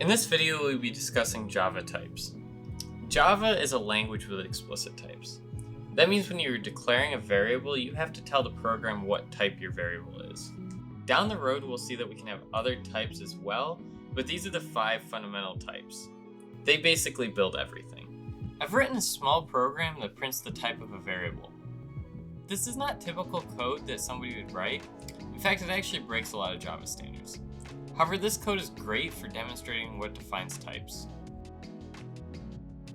In this video, we'll be discussing Java types. Java is a language with explicit types. That means when you're declaring a variable, you have to tell the program what type your variable is. Down the road, we'll see that we can have other types as well, but these are the 5 fundamental types. They basically build everything. I've written a small program that prints the type of a variable. This is not typical code that somebody would write. In fact, it actually breaks a lot of Java standards. However, this code is great for demonstrating what defines types.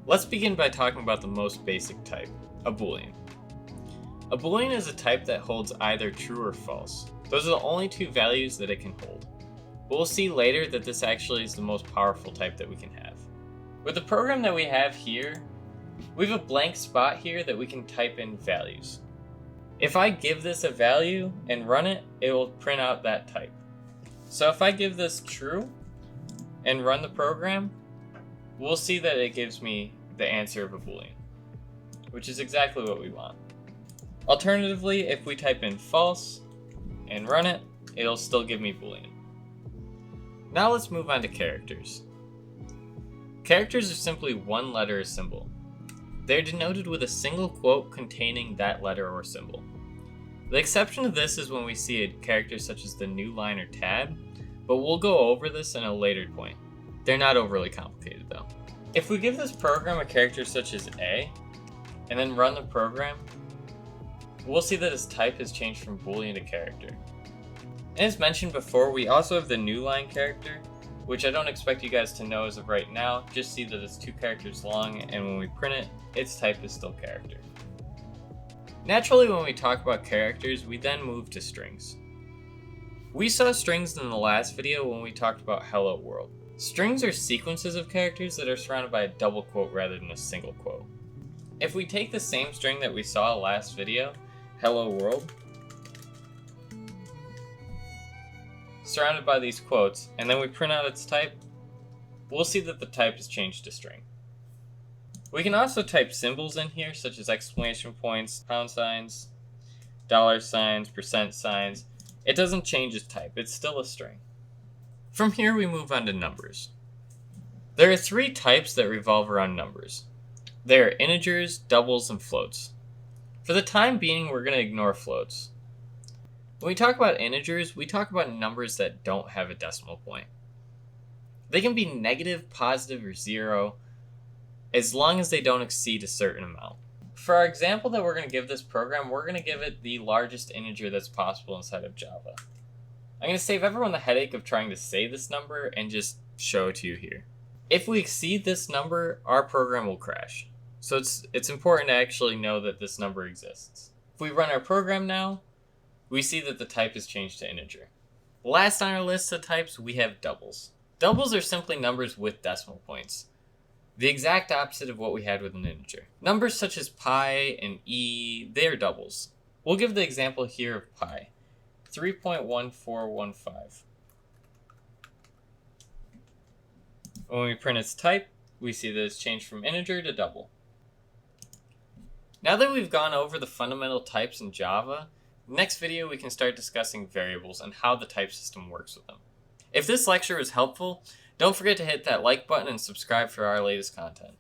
Let's begin by talking about the most basic type, a Boolean. A Boolean is a type that holds either true or false. Those are the only 2 values that it can hold. But we'll see later that this actually is the most powerful type that we can have. With the program that we have here, we have a blank spot here that we can type in values. If I give this a value and run it, it will print out that type. So if I give this true and run the program, we'll see that it gives me the answer of a Boolean, which is exactly what we want. Alternatively, if we type in false and run it, it'll still give me Boolean. Now let's move on to characters. Characters are simply one letter or symbol. They're denoted with a single quote containing that letter or symbol. The exception to this is when we see a character such as the new line or tab, but we'll go over this in a later point. They're not overly complicated though. If we give this program a character such as A, and then run the program, we'll see that its type has changed from Boolean to character. And as mentioned before, we also have the new line character, which I don't expect you guys to know as of right now. Just see that it's 2 characters long, and when we print it, its type is still character. Naturally, when we talk about characters, we then move to strings. We saw strings in the last video when we talked about Hello World. Strings are sequences of characters that are surrounded by a double quote rather than a single quote. If we take the same string that we saw last video, Hello World, surrounded by these quotes, and then we print out its type, we'll see that the type is changed to string. We can also type symbols in here, such as exclamation points, pound signs, dollar signs, percent signs. It doesn't change its type, it's still a string. From here we move on to numbers. There are 3 types that revolve around numbers. They are integers, doubles, and floats. For the time being, we're going to ignore floats. When we talk about integers, we talk about numbers that don't have a decimal point. They can be negative, positive, or 0, as long as they don't exceed a certain amount. For our example that we're going to give this program, we're going to give it the largest integer that's possible inside of Java. I'm going to save everyone the headache of trying to say this number and just show it to you here. If we exceed this number, our program will crash. So it's important to actually know that this number exists. If we run our program now, we see that the type is changed to integer. Last on our list of types, we have doubles. Doubles are simply numbers with decimal points. The exact opposite of what we had with an integer. Numbers such as pi and e, they are doubles. We'll give the example here of pi, 3.1415. When we print its type, we see that it's changed from integer to double. Now that we've gone over the fundamental types in Java, next video we can start discussing variables and how the type system works with them. If this lecture was helpful, don't forget to hit that like button and subscribe for our latest content.